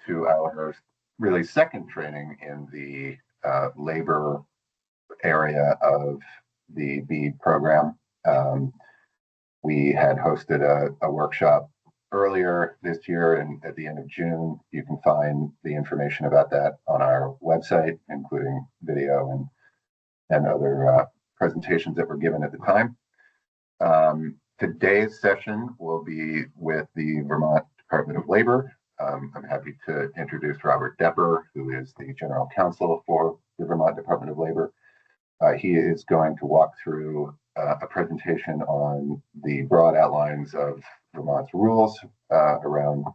to our really second training in the labor area of the BEAD program. We had hosted a workshop earlier this year, and at the end of June, you can find the information about that on our website, including video and other presentations that were given at the time. Today's session will be with the Vermont Department of Labor. I'm happy to introduce Robert Depper, who is the General Counsel for the Vermont Department of Labor. He is going to walk through a presentation on the broad outlines of Vermont's rules around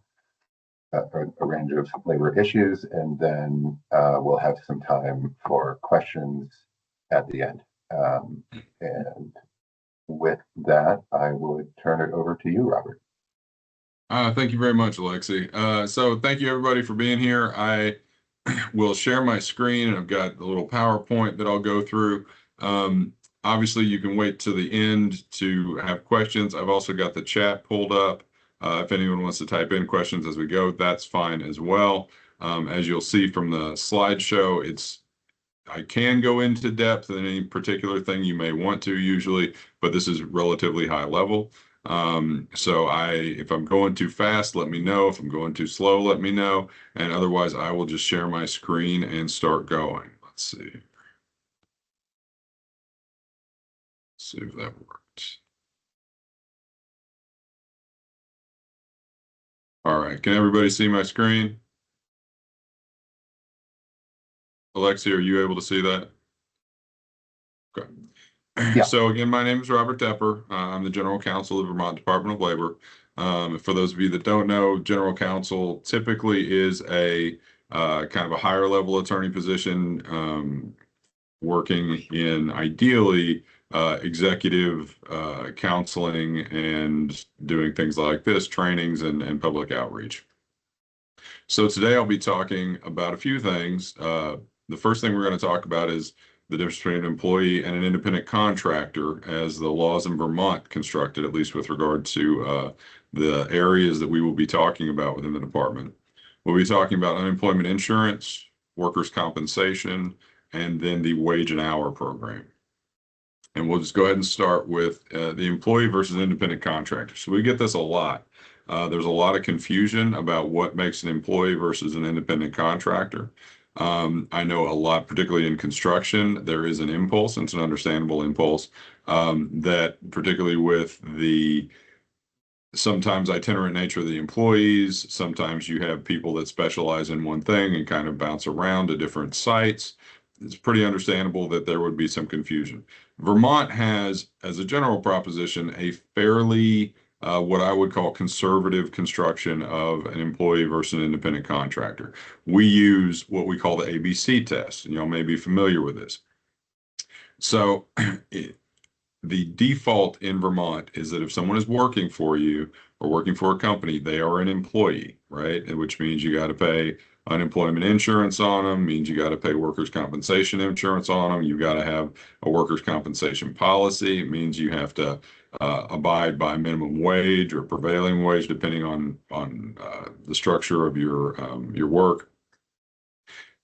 a range of labor issues, and then we'll have some time for questions at the end. And with that, I would turn it over to you, Robert. Thank you very much, Alexi. So thank you everybody for being here. I will share my screen, and I've got a little PowerPoint that I'll go through. Obviously, you can wait to the end to have questions. I've also got the chat pulled up. If anyone wants to type in questions as we go, that's fine as well. As you'll see from the slideshow, I can go into depth in any particular thing you may want to usually, but this is relatively high level. So if I'm going too fast, let me know. If I'm going too slow, let me know. And otherwise, I will just share my screen and start going. Let's see. See if that worked. All right, can everybody see my screen? Alexi, are you able to see that? Okay. Yeah. So again, my name is Robert Depper. I'm the General Counsel of the Vermont Department of Labor. For those of you that don't know, General Counsel typically is a kind of a higher level attorney position, working in ideally executive counseling and doing things like this, trainings and public outreach. So today I'll be talking about a few things. The first thing we're going to talk about is the difference between an employee and an independent contractor as the laws in Vermont constructed, at least with regard to the areas that we will be talking about within the department. We'll be talking about unemployment insurance, workers' compensation, and then the wage and hour program. And we'll just go ahead and start with the employee versus independent contractor. So we get this a lot. There's a lot of confusion about what makes an employee versus an independent contractor. I know a lot, particularly in construction, there is an impulse, and it's an understandable impulse, that particularly with the sometimes itinerant nature of the employees, sometimes you have people that specialize in one thing and kind of bounce around to different sites. It's pretty understandable that there would be some confusion. Vermont has, as a general proposition, a fairly what I would call conservative construction of an employee versus an independent contractor. We use what we call the ABC test, and y'all may be familiar with this. So the default in Vermont is that if someone is working for you or working for a company, they are an employee, right? And which means you got to pay unemployment insurance on them, means you got to pay workers' compensation insurance on them. You've got to have a workers' compensation policy. It means you have to abide by minimum wage or prevailing wage, depending on the structure of your work.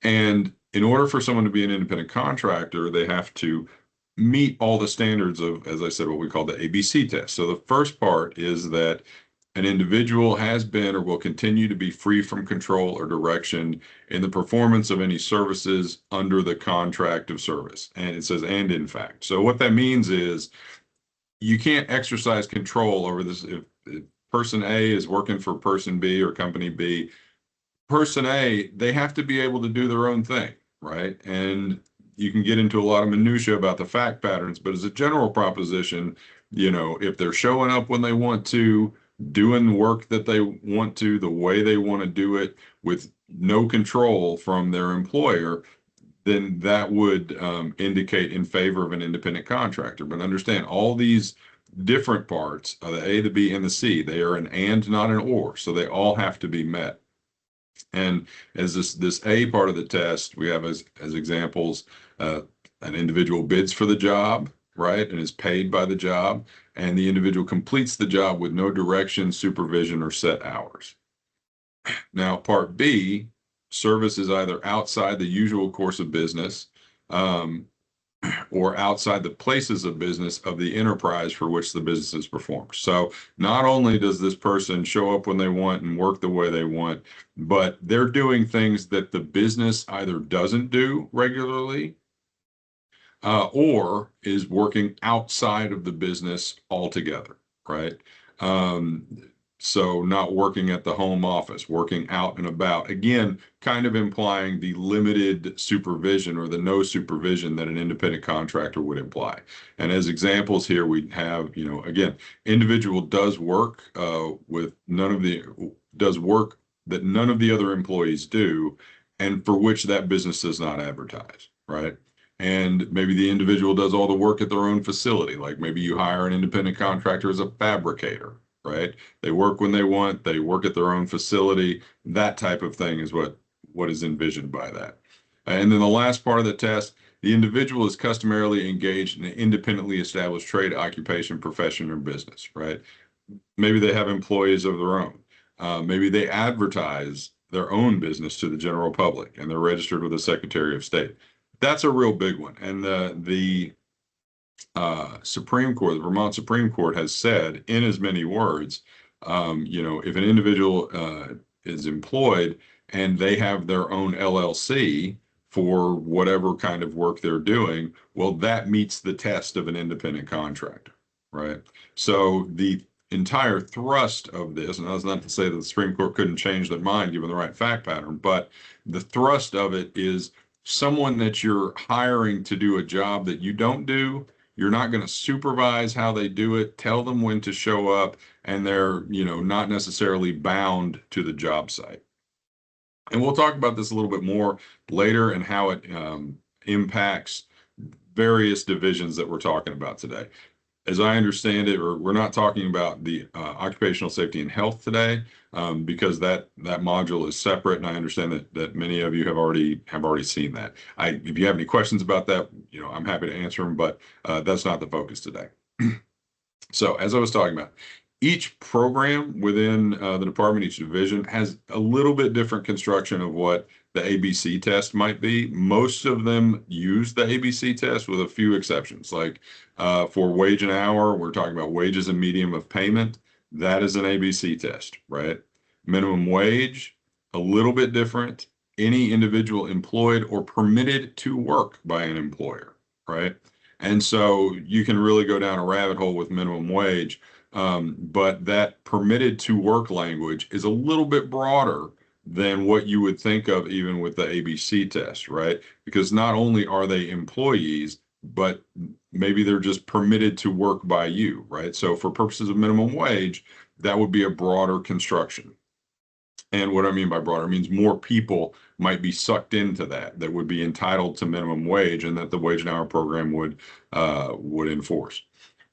And in order for someone to be an independent contractor, they have to meet all the standards of, as I said, what we call the ABC test. So the first part is that an individual has been or will continue to be free from control or direction in the performance of any services under the contract of service. And it says, and in fact. So what that means is you can't exercise control over this. If person A is working for person B or company B, person A, they have to be able to do their own thing, right? And you can get into a lot of minutia about the fact patterns, but as a general proposition, you know, if they're showing up when they want to, doing the work that they want to, the way they want to do it with no control from their employer, then that would indicate in favor of an independent contractor. But understand all these different parts, the A, the B, and the C, they are an and, not an or. So they all have to be met. And as this A part of the test, we have as examples, an individual bids for the job, right, and is paid by the job, and the individual completes the job with no direction, supervision, or set hours. Now, part B, service is either outside the usual course of business, or outside the places of business of the enterprise for which the business is performed. So not only does this person show up when they want and work the way they want, but they're doing things that the business either doesn't do regularly, or is working outside of the business altogether, right? Um, so not working at the home office, working out and about, again, kind of implying the limited supervision or the no supervision that an independent contractor would imply. And as examples here, we have, again, individual does work does work that none of the other employees do, and for which that business does not advertise, right? And maybe the individual does all the work at their own facility. Like maybe you hire an independent contractor as a fabricator, right? They work when they want, they work at their own facility. That type of thing is what is envisioned by that. And then the last part of the test, the individual is customarily engaged in an independently established trade, occupation, profession, or business, right? Maybe they have employees of their own. Maybe they advertise their own business to the general public and they're registered with the Secretary of State. That's a real big one. And the Supreme Court, the Vermont Supreme Court has said in as many words, if an individual is employed and they have their own LLC for whatever kind of work they're doing, well, that meets the test of an independent contractor, right? So the entire thrust of this, and that's not to say that the Supreme Court couldn't change their mind given the right fact pattern, but the thrust of it is someone that you're hiring to do a job that you don't do. You're not going to supervise how they do it, tell them when to show up, and they're, not necessarily bound to the job site. And we'll talk about this a little bit more later and how it impacts various divisions that we're talking about today. As I understand it, we're not talking about the occupational safety and health today, because that module is separate, and I understand that many of you have already seen that. If you have any questions about that, I'm happy to answer them, but that's not the focus today. So as I was talking about, each program within the department, each division has a little bit different construction of what the ABC test might be. Most of them use the ABC test with a few exceptions. Like for wage and hour, we're talking about wages and medium of payment. That is an ABC test, right? Minimum wage, a little bit different. Any individual employed or permitted to work by an employer, right? And so you can really go down a rabbit hole with minimum wage. But that permitted to work language is a little bit broader than what you would think of even with the ABC test, right? Because not only are they employees, but maybe they're just permitted to work by you, right? So for purposes of minimum wage, that would be a broader construction. And what I mean by broader means more people might be sucked into that would be entitled to minimum wage, and that the wage and hour program would enforce.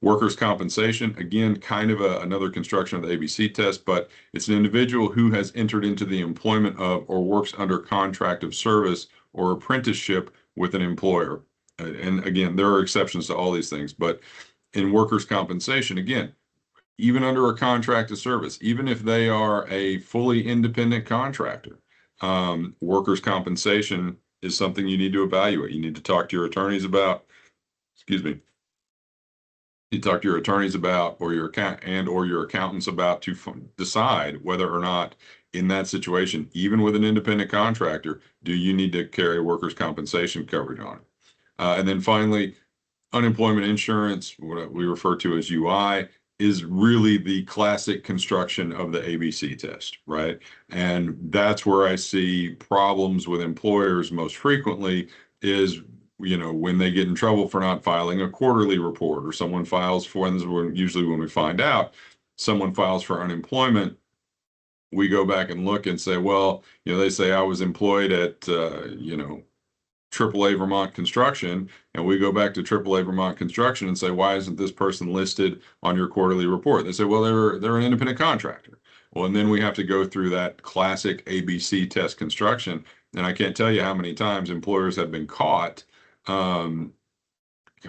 Workers' compensation, again, kind of another construction of the ABC test, but it's an individual who has entered into the employment of or works under contract of service or apprenticeship with an employer. And again, there are exceptions to all these things, but in workers' compensation, again, even under a contract of service, even if they are a fully independent contractor, workers' compensation is something you need to evaluate. You need to talk to your attorneys about, excuse me, you talk to your attorneys about, or your accountants about, to decide whether or not in that situation, even with an independent contractor, do you need to carry workers' compensation coverage on it? And then finally, unemployment insurance, what we refer to as UI, is really the classic construction of the ABC test, right? And that's where I see problems with employers most frequently is, when they get in trouble for not filing a quarterly report, or someone files for, usually when we find out someone files for unemployment, we go back and look and say, well, they say I was employed at, AAA Vermont Construction, and we go back to AAA Vermont Construction and say, why isn't this person listed on your quarterly report? They say, well, they're an independent contractor. Well, and then we have to go through that classic ABC test construction. And I can't tell you how many times employers have been caught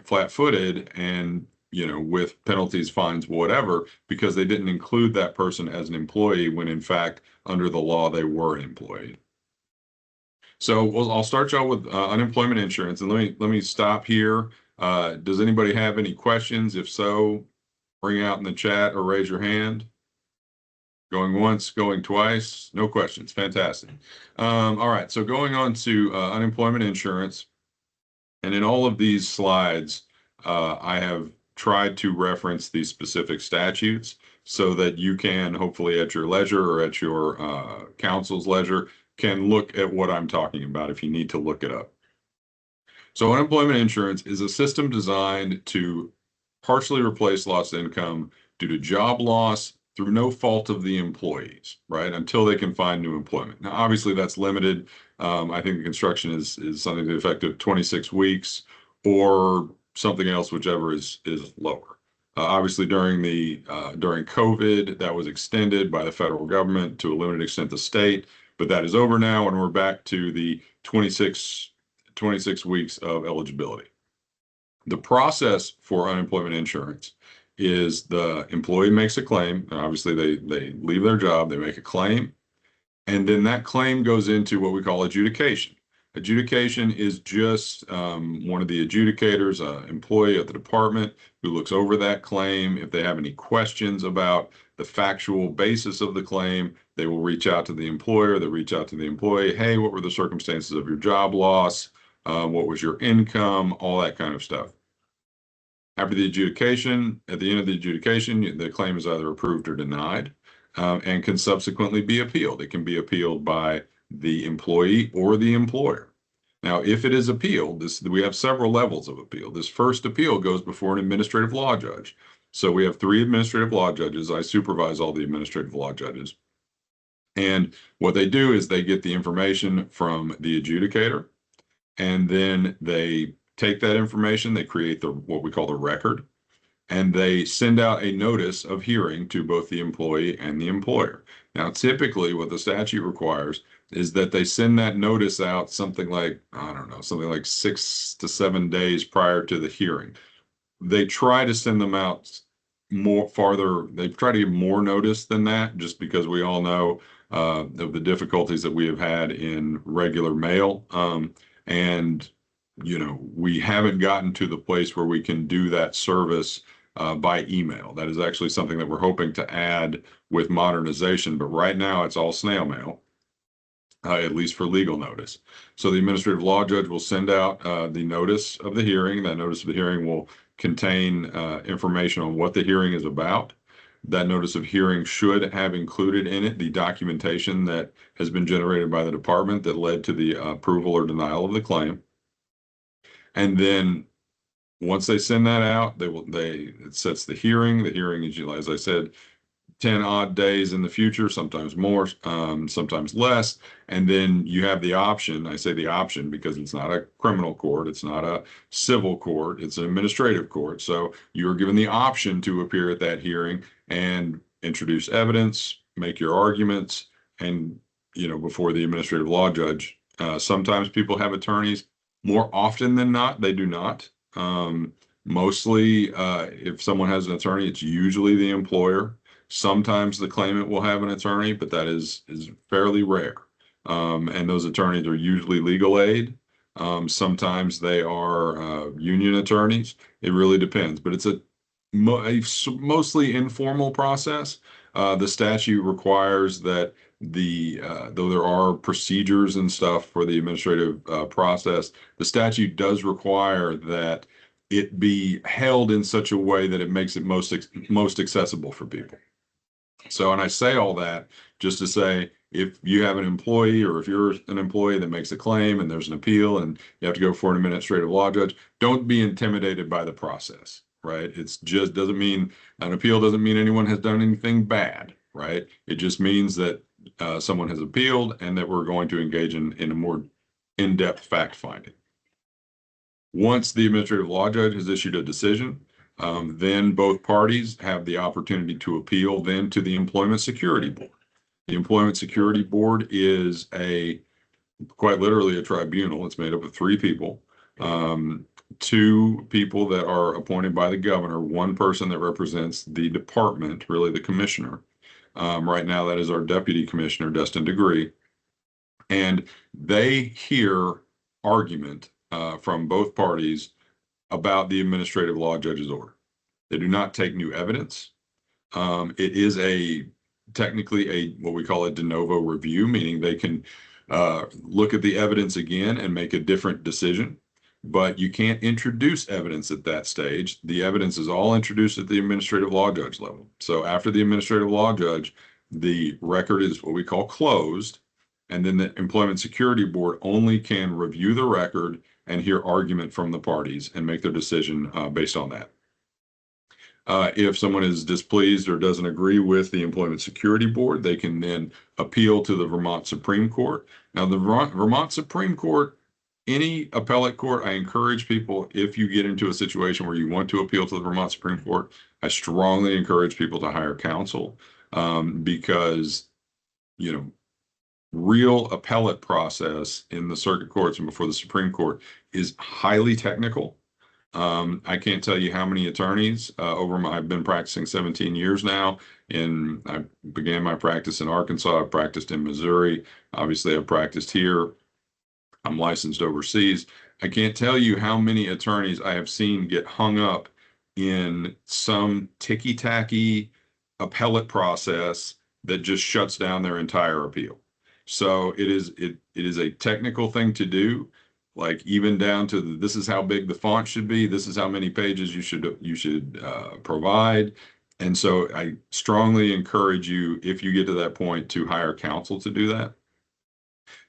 flat-footed and with penalties, fines, whatever, because they didn't include that person as an employee when in fact, under the law, they were an employee. So I'll start y'all with unemployment insurance, and let me stop here. Does anybody have any questions? If so, bring it out in the chat or raise your hand. Going once, going twice, no questions. Fantastic. All right, so going on to unemployment insurance, and in all of these slides, I have tried to reference these specific statutes so that you can, hopefully at your leisure or at your counsel's leisure, can look at what I'm talking about if you need to look it up. So unemployment insurance is a system designed to partially replace lost income due to job loss through no fault of the employees, right? Until they can find new employment. Now, obviously that's limited. I think the construction is something to the effect of 26 weeks or something else, whichever is lower. Obviously during COVID, that was extended by the federal government, to a limited extent the state, but that is over now, and we're back to the 26 weeks of eligibility. The process for unemployment insurance is the employee makes a claim. Obviously, they leave their job, they make a claim, and then that claim goes into what we call adjudication. Adjudication is just one of the adjudicators, an employee at the department who looks over that claim. If they have any questions about the factual basis of the claim, they will reach out to the employer. They reach out to the employee. Hey, what were the circumstances of your job loss? What was your income? All that kind of stuff. After the adjudication, at the end of the adjudication, the claim is either approved or denied, and can subsequently be appealed. It can be appealed by the employee or the employer. Now, if it is appealed, we have several levels of appeal. This first appeal goes before an administrative law judge. So we have 3 administrative law judges. I supervise all the administrative law judges. And what they do is they get the information from the adjudicator, and then they take that information, they create what we call the record, and they send out a notice of hearing to both the employee and the employer. Now, typically what the statute requires is that they send that notice out something like, I don't know, something like 6 to 7 days prior to the hearing. They try to send them out they try to give more notice than that, just because we all know of the difficulties that we have had in regular mail. And we haven't gotten to the place where we can do that service by email. That is actually something that we're hoping to add with modernization, but right now it's all snail mail, at least for legal notice. So the administrative law judge will send out the notice of the hearing. That notice of the hearing will contain information on what the hearing is about. That notice of hearing should have included in it the documentation that has been generated by the department that led to the approval or denial of the claim. And then once they send that out, it sets the hearing. The hearing is, as I said, 10 odd days in the future, sometimes more, sometimes less. And then you have the option. I say the option because it's not a criminal court. It's not a civil court. It's an administrative court. So you are given the option to appear at that hearing and introduce evidence, make your arguments, and, before the administrative law judge. Sometimes people have attorneys. More often than not, they do not. Mostly, if someone has an attorney, it's usually the employer. Sometimes the claimant will have an attorney, but that is fairly rare. And those attorneys are usually legal aid. Sometimes they are union attorneys. It really depends, but it's a mostly informal process. The statute requires that though there are procedures and stuff for the administrative process, the statute does require that it be held in such a way that it makes it most accessible for people. So, and I say all that just to say, if you have an employee or if you're an employee that makes a claim and there's an appeal and you have to go for an administrative law judge, don't be intimidated by the process, right? It's just doesn't mean an appeal doesn't mean anyone has done anything bad, right? It just means that someone has appealed and that we're going to engage in a more in-depth fact finding. Once the administrative law judge has issued a decision, then both parties have the opportunity to appeal then to the Employment Security Board. The Employment Security Board is quite literally a tribunal. It's made up of 3 people. two people that are appointed by the governor, one person that represents the department, really the commissioner. Right now, that is our deputy commissioner, Destin Degree. And they hear argument from both parties about the administrative law judge's order. They do not take new evidence. It is technically a what we call a de novo review, meaning they can look at the evidence again and make a different decision. But you can't introduce evidence at that stage. The evidence is all introduced at the administrative law judge level. So after the administrative law judge, the record is what we call closed, and then the Employment Security Board only can review the record and hear argument from the parties and make their decision based on that. If someone is displeased or doesn't agree with the Employment Security Board, they can then appeal to the Vermont Supreme Court. Now, the Vermont Supreme Court, any appellate court, I encourage people, if you get into a situation where you want to appeal to the Vermont Supreme Court, I strongly encourage people to hire counsel because, real appellate process in the circuit courts and before the Supreme Court is highly technical. I can't tell you how many attorneys I've been practicing 17 years now. I began my practice in Arkansas. I've practiced in Missouri. Obviously, I've practiced here. I'm licensed overseas. I can't tell you how many attorneys I have seen get hung up in some ticky-tacky appellate process that just shuts down their entire appeal. So it is a technical thing to do, like even down to this is how big the font should be, this is how many pages you should provide. And so I strongly encourage you, if you get to that point, to hire counsel to do that.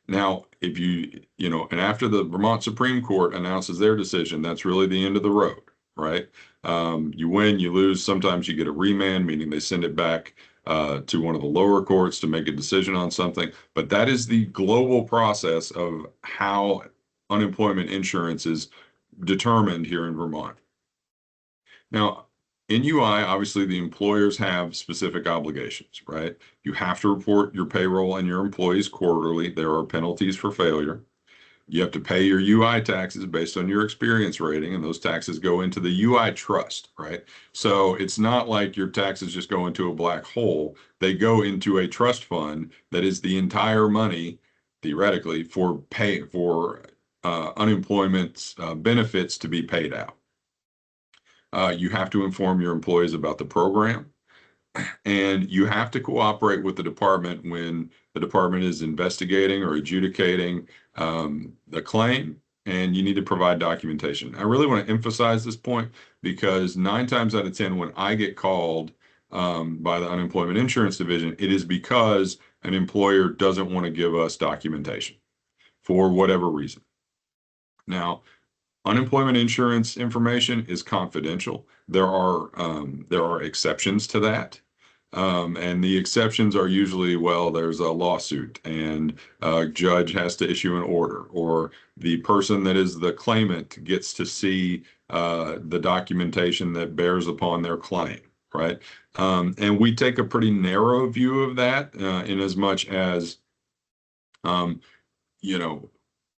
Now, if and after the Vermont Supreme Court announces their decision, that's really the end of the road, right? You win, you lose. Sometimes you get a remand, meaning they send it back to one of the lower courts to make a decision on something. But that is the global process of how unemployment insurance is determined here in Vermont. Now, in UI, obviously the employers have specific obligations, right? You have to report your payroll and your employees quarterly. There are penalties for failure. You have to pay your UI taxes based on your experience rating, and those taxes go into the UI trust, right? So it's not like your taxes just go into a black hole. They go into a trust fund that is the entire money, theoretically, for unemployment benefits to be paid out. You have to inform your employees about the program, and you have to cooperate with the department when the department is investigating or adjudicating the claim, and you need to provide documentation. I really want to emphasize this point because 9 times out of 10, when I get called by the Unemployment Insurance Division, it is because an employer doesn't want to give us documentation for whatever reason. Now, unemployment insurance information is confidential. There are exceptions to that. And the exceptions are usually, well, there's a lawsuit and a judge has to issue an order, or the person that is the claimant gets to see the documentation that bears upon their claim, right? And we take a pretty narrow view of that in as much as,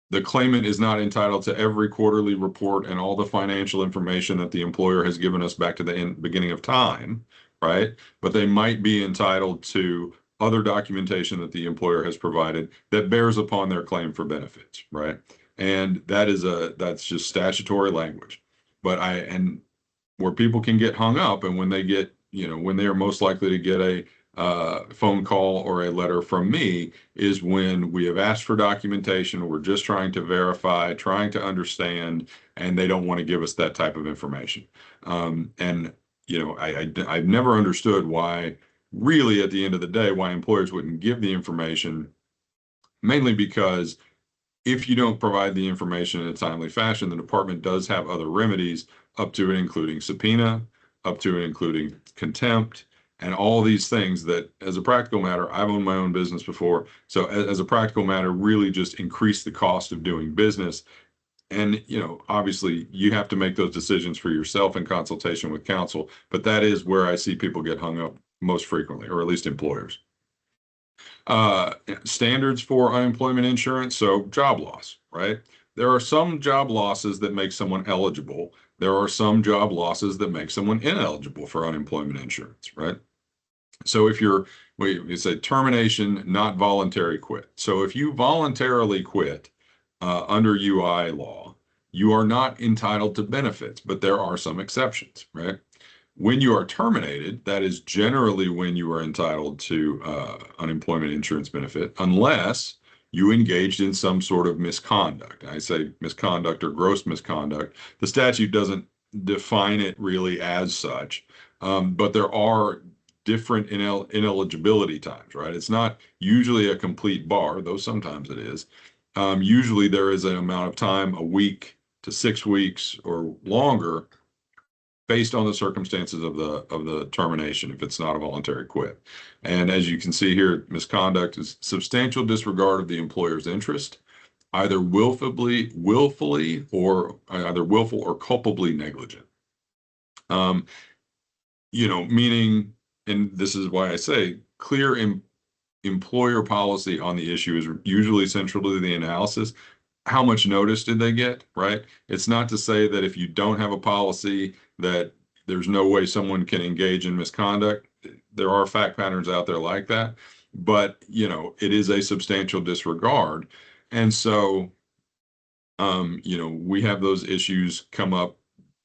the claimant is not entitled to every quarterly report and all the financial information that the employer has given us back to the beginning of time, right? But they might be entitled to other documentation that the employer has provided that bears upon their claim for benefits, right? And that's just statutory language. But where people can get hung up, and when they get, when they are most likely to get a phone call or a letter from me, is when we have asked for documentation, we're just trying to verify, trying to understand, and they don't want to give us that type of information. I've never understood why, really, at the end of the day, why employers wouldn't give the information, mainly because if you don't provide the information in a timely fashion, the department does have other remedies, up to and including subpoena, up to and including contempt, and all these things that, as a practical matter, I've owned my own business before. So as a practical matter, really just increase the cost of doing business. And, obviously you have to make those decisions for yourself in consultation with counsel, but that is where I see people get hung up most frequently, or at least employers. Standards for unemployment insurance. So job loss, right? there are some job losses that make someone eligible. There are some job losses that make someone ineligible for unemployment insurance, right? So if you say termination, not voluntary quit. So if you voluntarily quit under UI law, you are not entitled to benefits, but there are some exceptions, right? When you are terminated, that is generally when you are entitled to unemployment insurance benefit, unless you engaged in some sort of misconduct. I say misconduct or gross misconduct. The statute doesn't define it really as such, but there are different ineligibility times, right? It's not usually a complete bar, though sometimes it is. Usually there is an amount of time, a week to 6 weeks or longer, based on the circumstances of the termination, if it's not a voluntary quit. And as you can see here, misconduct is substantial disregard of the employer's interest, either willfully or either willful or culpably negligent. Meaning, and this is why I say clear employer policy on the issue is usually central to the analysis. How much notice did they get, right? It's not to say that if you don't have a policy that there's no way someone can engage in misconduct. There are fact patterns out there like that, but it is a substantial disregard. And so, we have those issues come up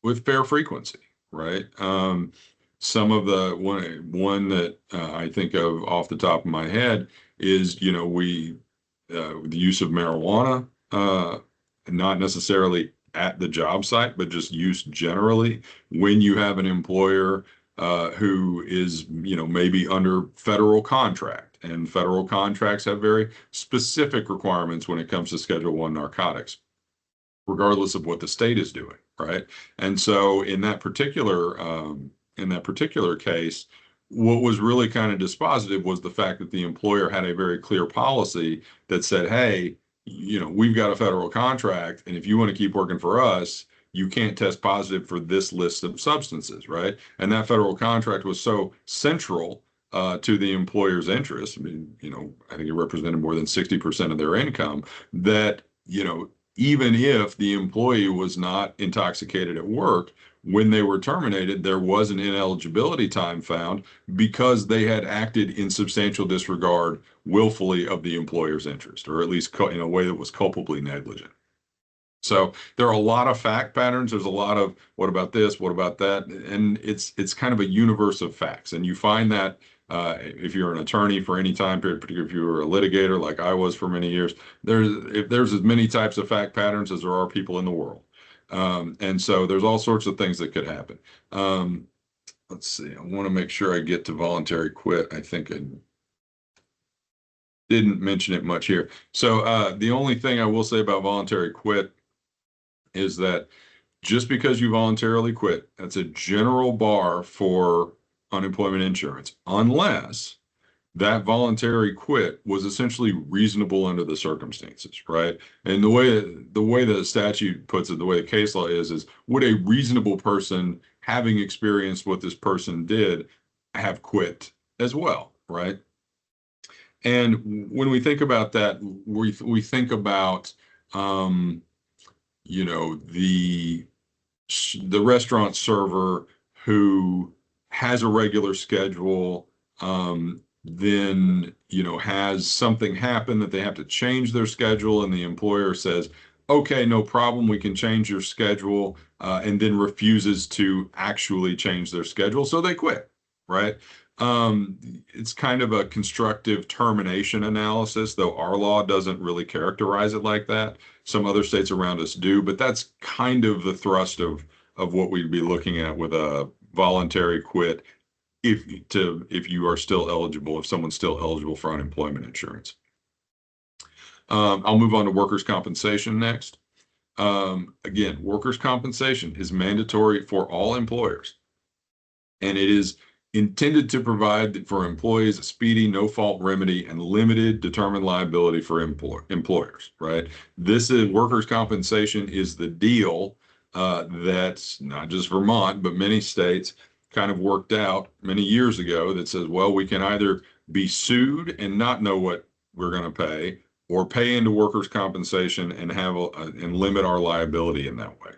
with fair frequency, right? Some of the one that I think of off the top of my head is, the use of marijuana, not necessarily at the job site, but just use generally when you have an employer who is, maybe under federal contract, and federal contracts have very specific requirements when it comes to Schedule I narcotics, regardless of what the state is doing, right? And so in that particular case, what was really kind of dispositive was the fact that the employer had a very clear policy that said, hey, we've got a federal contract, and if you want to keep working for us, you can't test positive for this list of substances, right? And that federal contract was so central to the employer's interest. I mean, I think it represented more than 60% of their income, that, even if the employee was not intoxicated at work, when they were terminated, there was an ineligibility time found because they had acted in substantial disregard willfully of the employer's interest, or at least in a way that was culpably negligent. So there are a lot of fact patterns. There's a lot of what about this, what about that, and it's kind of a universe of facts. And you find that if you're an attorney for any time period, particularly if you were a litigator like I was for many years, there's as many types of fact patterns as there are people in the world. And so there's all sorts of things that could happen. Let's see, I want to make sure I get to voluntary quit. I think I didn't mention it much here. So the only thing I will say about voluntary quit is that just because you voluntarily quit, that's a general bar for unemployment insurance, unless that voluntary quit was essentially reasonable under the circumstances, right? And the way the statute puts it, the way the case law is would a reasonable person, having experienced what this person did, have quit as well, right? And when we think about that, we think about the restaurant server who has a regular schedule, then has something happen that they have to change their schedule, and the employer says, okay, no problem, we can change your schedule, and then refuses to actually change their schedule, so they quit, right? It's kind of a constructive termination analysis, though our law doesn't really characterize it like that. Some other states around us do, but that's kind of the thrust of what we'd be looking at with a voluntary quit, if you are still eligible, if someone's still eligible for unemployment insurance. I'll move on to workers' compensation next. Again, workers' compensation is mandatory for all employers, and it is intended to provide for employees a speedy, no-fault remedy and limited determined liability for employers, right? This is workers' compensation is the deal that's not just Vermont, but many states kind of worked out many years ago that says, well, we can either be sued and not know what we're going to pay, or pay into workers' compensation and have and limit our liability in that way.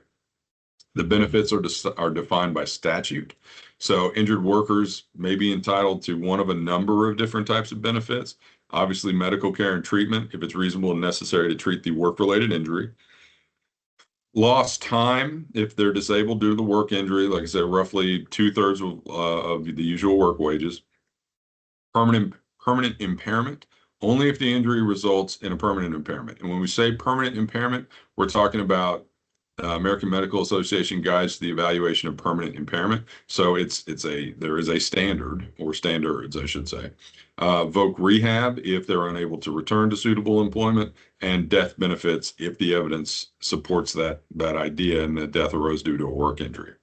The benefits are defined by statute. So injured workers may be entitled to one of a number of different types of benefits. Obviously, medical care and treatment, if it's reasonable and necessary to treat the work-related injury. Lost time, if they're disabled due to the work injury, like I said, roughly 2/3 of the usual work wages. Permanent impairment, only if the injury results in a permanent impairment. And when we say permanent impairment, we're talking about American Medical Association guides to the evaluation of permanent impairment. So there is a standard, or standards, I should say. Voc rehab if they're unable to return to suitable employment, and death benefits if the evidence supports that idea and the death arose due to a work injury.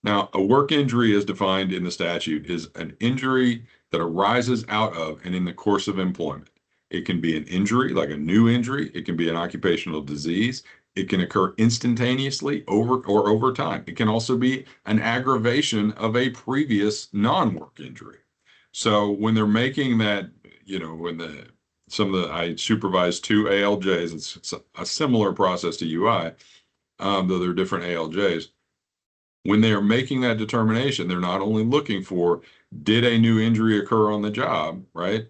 Now, a work injury as defined in the statute is an injury that arises out of and in the course of employment. It can be an injury, like a new injury. It can be an occupational disease. It can occur instantaneously over time. It can also be an aggravation of a previous non-work injury. So when they're making that, I supervise 2 ALJs, it's a similar process to UI, though they're different ALJs. When they are making that determination, they're not only looking for, did a new injury occur on the job, right?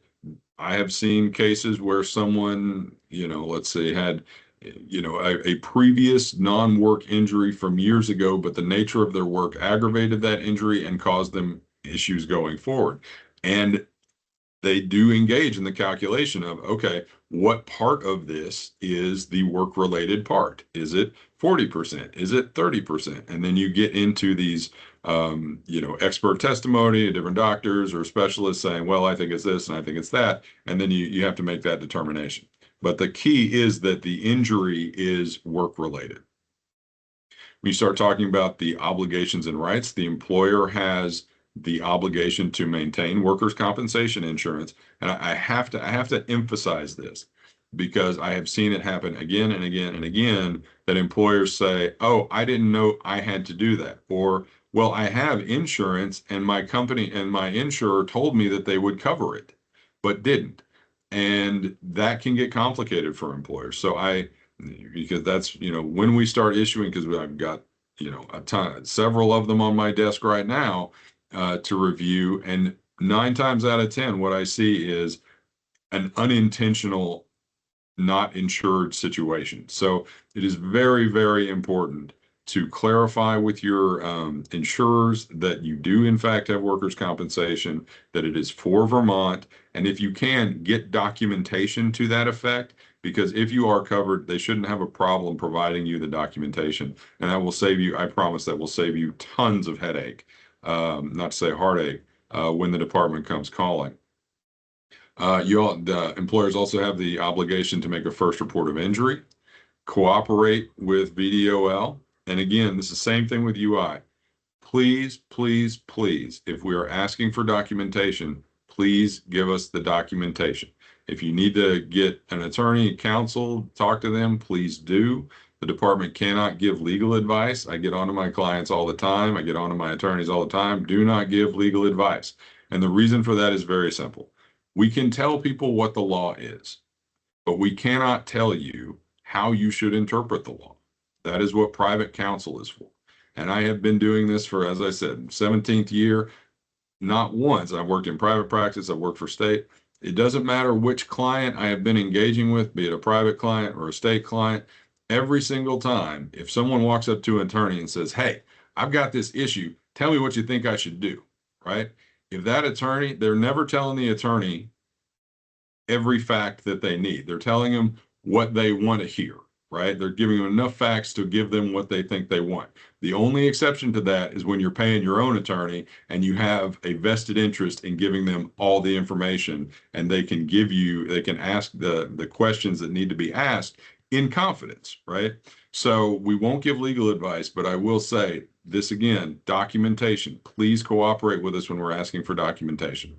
I have seen cases where someone, let's say had, a previous non-work injury from years ago, but the nature of their work aggravated that injury and caused them issues going forward. And they do engage in the calculation of, okay, what part of this is the work-related part? Is it 40%? Is it 30%? And then you get into these, expert testimony, different doctors or specialists saying, well, I think it's this and I think it's that. And then you have to make that determination. But the key is that the injury is work-related. When you start talking about the obligations and rights, the employer has the obligation to maintain workers' compensation insurance. And I have to emphasize this because I have seen it happen again and again and again, that employers say, oh, I didn't know I had to do that. Or, well, I have insurance and my company and my insurer told me that they would cover it, but didn't. And that can get complicated for employers. So because that's, when we start issuing, because I've got, several of them on my desk right now, to review, and 9 times out of 10, what I see is an unintentional, not insured situation. So it is very, very important to clarify with your insurers that you do in fact have workers' compensation, that it is for Vermont, and if you can, get documentation to that effect, because if you are covered, they shouldn't have a problem providing you the documentation, and that will save you, I promise, that will save you tons of headache. Not to say heartache, when the department comes calling. The employers also have the obligation to make a first report of injury, cooperate with VDOL. And again, this is the same thing with UI. Please, please, please, if we are asking for documentation, please give us the documentation. If you need to get an attorney, counsel, talk to them, please do. The department cannot give legal advice. I get onto my clients all the time. I get onto my attorneys all the time. Do not give legal advice. And the reason for that is very simple. We can tell people what the law is, but we cannot tell you how you should interpret the law. That is what private counsel is for. And I have been doing this for, as I said, 17th year. Not once. I've worked in private practice. I've worked for state. It doesn't matter which client I have been engaging with, be it a private client or a state client. Every single time, if someone walks up to an attorney and says, hey, I've got this issue, tell me what you think I should do, right? If that attorney, they're never telling the attorney every fact that they need. They're telling them what they want to hear, right? They're giving them enough facts to give them what they think they want. The only exception to that is when you're paying your own attorney and you have a vested interest in giving them all the information, and they can ask the questions that need to be asked in confidence, right? So we won't give legal advice, but I will say this again, documentation. Please cooperate with us when we're asking for documentation.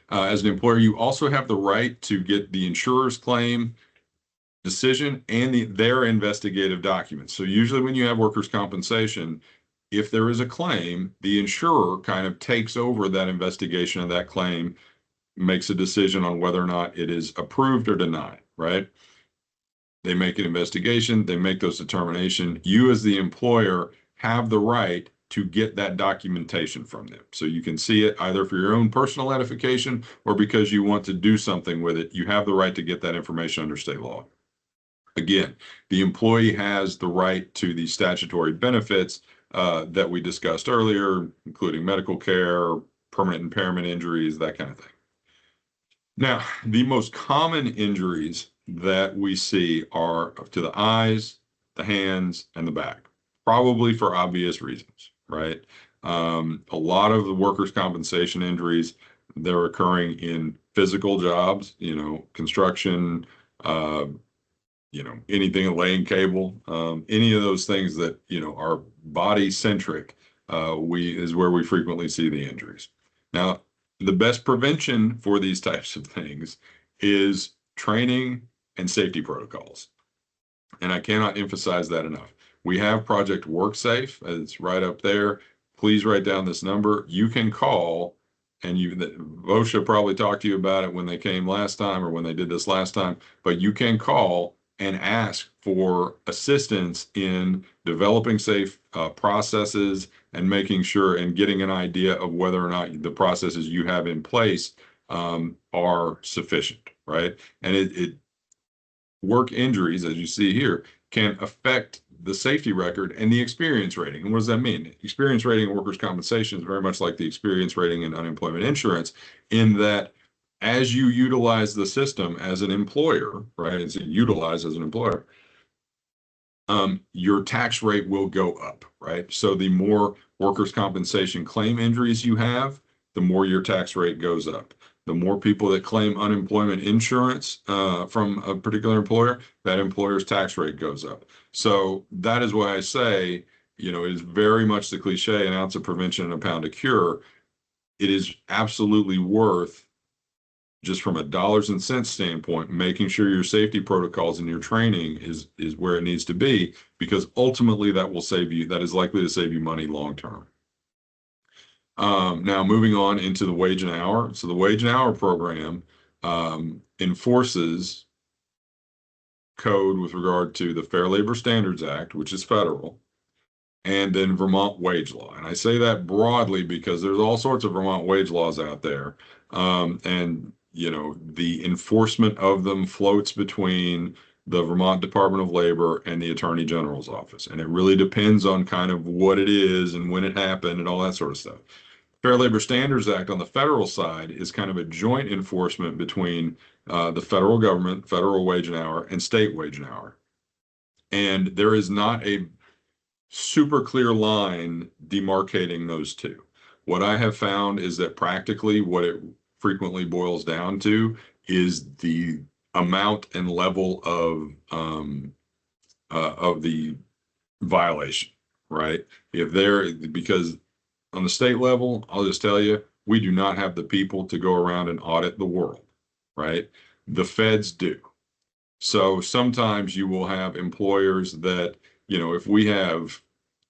As an employer, you also have the right to get the insurer's claim decision and their investigative documents. So usually when you have workers' compensation, if there is a claim, the insurer kind of takes over that investigation of that claim makes a decision on whether or not it is approved or denied, right? They make an investigation, they make those determinations. You as the employer have the right to get that documentation from them. So you can see it either for your own personal edification or because you want to do something with it. You have the right to get that information under state law. Again, the employee has the right to the statutory benefits that we discussed earlier, including medical care, permanent impairment injuries, that kind of thing. Now, the most common injuries that we see are to the eyes, the hands, and the back, probably for obvious reasons, right? A lot of the workers' compensation injuries, they're occurring in physical jobs, construction, anything laying cable, any of those things that, are body centric, is where we frequently see the injuries. Now, the best prevention for these types of things is training and safety protocols. And I cannot emphasize that enough. We have Project WorkSafe. It's right up there. Please write down this number. You can call, and VOSHA probably talked to you about it when they came last time or when they did this last time, but you can call and ask for assistance in developing safe processes and making sure and getting an idea of whether or not the processes you have in place are sufficient, right? And work injuries, as you see here, can affect the safety record and the experience rating. And what does that mean? Experience rating in workers' compensation is very much like the experience rating in unemployment insurance, in that as you utilize the system as an employer, right? As you utilize as an employer, your tax rate will go up, right? So the more workers' compensation claim injuries you have, the more your tax rate goes up. The more people that claim unemployment insurance from a particular employer, that employer's tax rate goes up. So that is why I say, it is very much the cliche, an ounce of prevention and a pound of cure. It is absolutely worth, just from a dollars and cents standpoint, making sure your safety protocols and your training is where it needs to be, because ultimately that is likely to save you money long term. Now moving on into the wage and hour. So the wage and hour program enforces code with regard to the Fair Labor Standards Act, which is federal, and then Vermont wage law. And I say that broadly because there's all sorts of Vermont wage laws out there. And the enforcement of them floats between the Vermont Department of Labor and the Attorney General's office. And it really depends on kind of what it is and when it happened and all that sort of stuff. Fair Labor Standards Act on the federal side is kind of a joint enforcement between the federal government, federal wage and hour, and state wage and hour. And there is not a super clear line demarcating those two. What I have found is that practically what it frequently boils down to is the amount and level of the violation, right? Because on the state level, I'll just tell you, we do not have the people to go around and audit the world, right? The feds do. So sometimes you will have employers that, if we have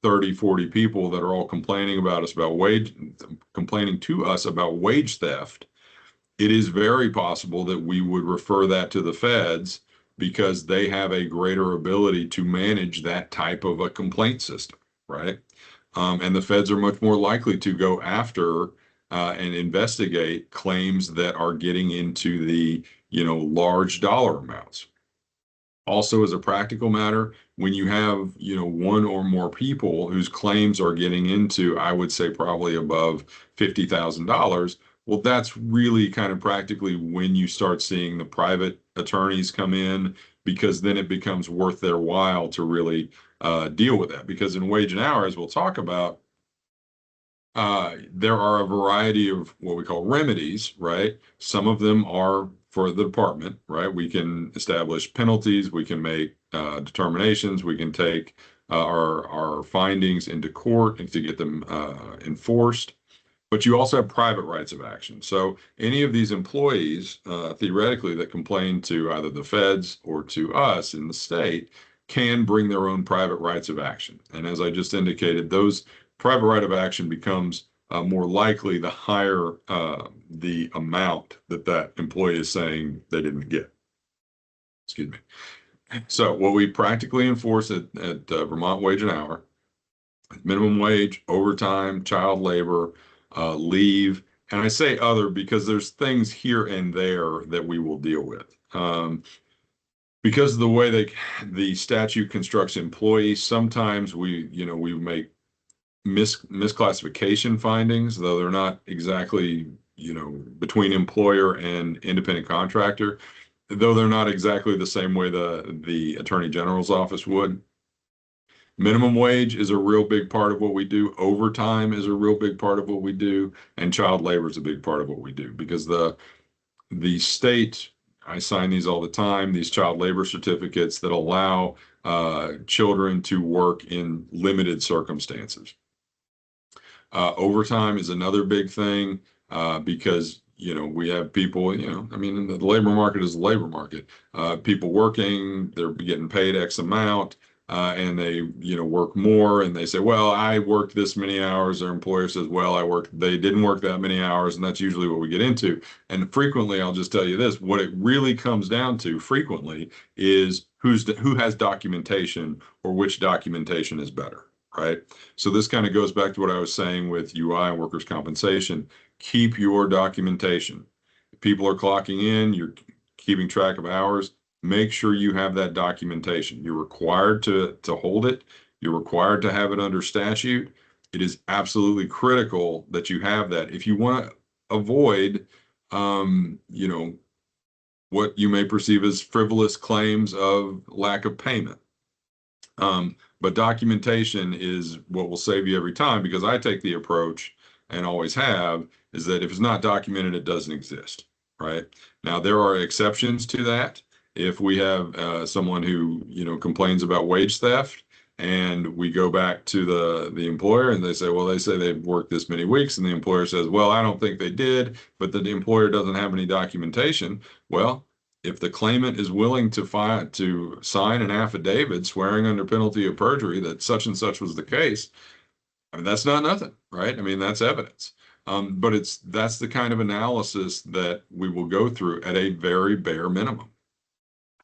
30, 40 people that are all complaining to us about wage theft, it is very possible that we would refer that to the feds because they have a greater ability to manage that type of a complaint system, right? And the feds are much more likely to go after and investigate claims that are getting into the, large dollar amounts. Also, as a practical matter, when you have, one or more people whose claims are getting into, I would say probably above $50,000, well, that's really kind of practically when you start seeing the private attorneys come in, because then it becomes worth their while to really deal with that. Because in wage and hour, as we'll talk about, there are a variety of what we call remedies, right? Some of them are for the department, right? We can establish penalties, we can make determinations, we can take our findings into court and to get them enforced. But you also have private rights of action. So any of these employees, theoretically, that complain to either the feds or to us in the state can bring their own private rights of action. And as I just indicated, those private right of action becomes more likely the higher the amount that employee is saying they didn't get. Excuse me. So what we practically enforce at Vermont Wage and Hour, minimum wage, overtime, child labor, leave, and I say other because there's things here and there that we will deal with. Because of the way the statute constructs employees, sometimes we make misclassification findings, though they're not exactly, between employer and independent contractor, though they're not exactly the same way the Attorney General's office would. Minimum wage is a real big part of what we do. Overtime is a real big part of what we do, and child labor is a big part of what we do because the state, I sign these all the time, these child labor certificates that allow children to work in limited circumstances. Overtime is another big thing because we have people, I mean, the labor market is the labor market. People working, they're getting paid X amount, and they, work more, and they say, well, I worked this many hours. Their employer says, well, they didn't work that many hours, and that's usually what we get into. And frequently, I'll just tell you this, what it really comes down to frequently is who has documentation or which documentation is better. Right. So this kind of goes back to what I was saying with UI and workers' compensation. Keep your documentation. If people are clocking in, you're keeping track of hours. Make sure you have that documentation. You're required to hold it. You're required to have it under statute. It is absolutely critical that you have that. If you want to avoid, what you may perceive as frivolous claims of lack of payment. But documentation is what will save you every time, because I take the approach, and always have, is that if it's not documented, it doesn't exist, right? Now, there are exceptions to that. If we have someone who, complains about wage theft, and we go back to the employer and they say they've worked this many weeks, and the employer says, well, I don't think they did, but the employer doesn't have any documentation. Well, if the claimant is willing to sign an affidavit swearing under penalty of perjury that such and such was the case, I mean, that's not nothing, right? I mean, that's evidence. But that's the kind of analysis that we will go through at a very bare minimum.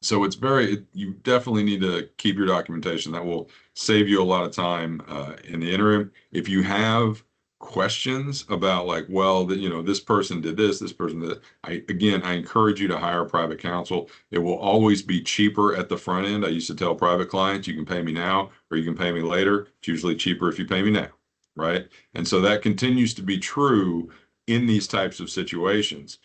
So you definitely need to keep your documentation. That will save you a lot of time in the interim. If you have questions about this person did this person did that, I encourage you to hire private counsel. It will always be cheaper at the front end. I used to tell private clients, you can pay me now or you can pay me later. It's usually cheaper if you pay me now, right? And so that continues to be true in these types of situations.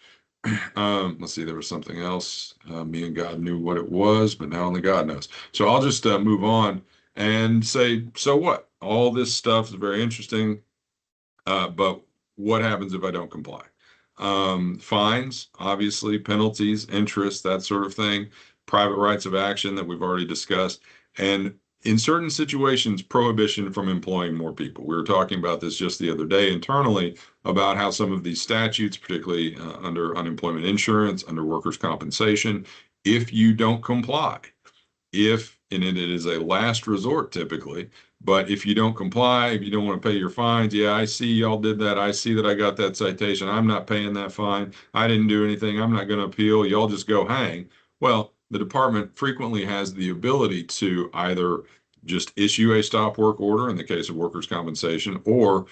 Let's see, there was something else. Me and God knew what it was, but now only God knows. So I'll just move on and say, so what? All this stuff is very interesting, but what happens if I don't comply? Fines, obviously, penalties, interest, that sort of thing, private rights of action that we've already discussed, and in certain situations, prohibition from employing more people. We were talking about this just the other day internally about how some of these statutes, particularly under unemployment insurance, under workers' compensation, if you don't comply, and it is a last resort typically, but if you don't comply, if you don't want to pay your fines, yeah, I see y'all did that. I see that I got that citation. I'm not paying that fine. I didn't do anything. I'm not going to appeal. Y'all just go hang. Well, the department frequently has the ability to either just issue a stop work order in the case of workers' compensation, or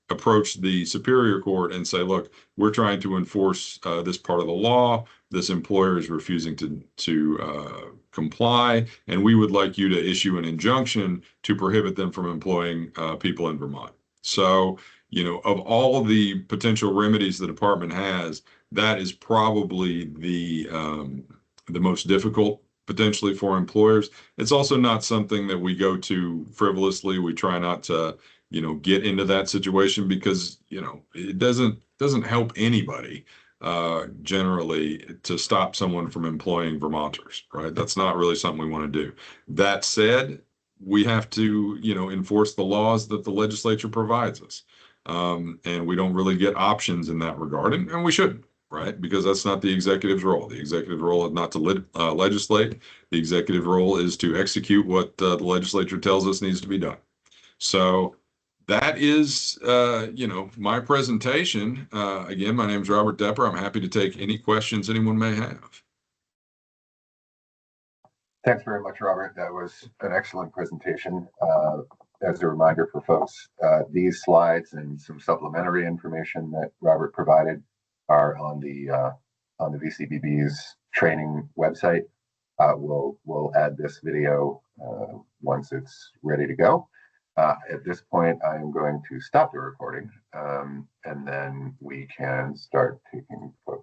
approach the superior court and say, look, we're trying to enforce this part of the law. This employer is refusing to comply, and we would like you to issue an injunction to prohibit them from employing people in Vermont. So, of all the potential remedies the department has, that is probably the most difficult potentially for employers. It's also not something that we go to frivolously. We try not to, get into that situation because, it doesn't help anybody generally to stop someone from employing Vermonters, right? That's not really something we want to do. That said, we have to, enforce the laws that the legislature provides us. And we don't really get options in that regard, and we shouldn't. Right? Because that's not the executive's role. The executive role is not to legislate. The executive role is to execute what the legislature tells us needs to be done. So that is, my presentation. Again, my name is Robert Depper. I'm happy to take any questions anyone may have. Thanks very much, Robert. That was an excellent presentation. As a reminder for folks, these slides and some supplementary information that Robert provided are on the VCBB's training website. We'll add this video once it's ready to go. At this point, I'm going to stop the recording, and then we can start taking photos.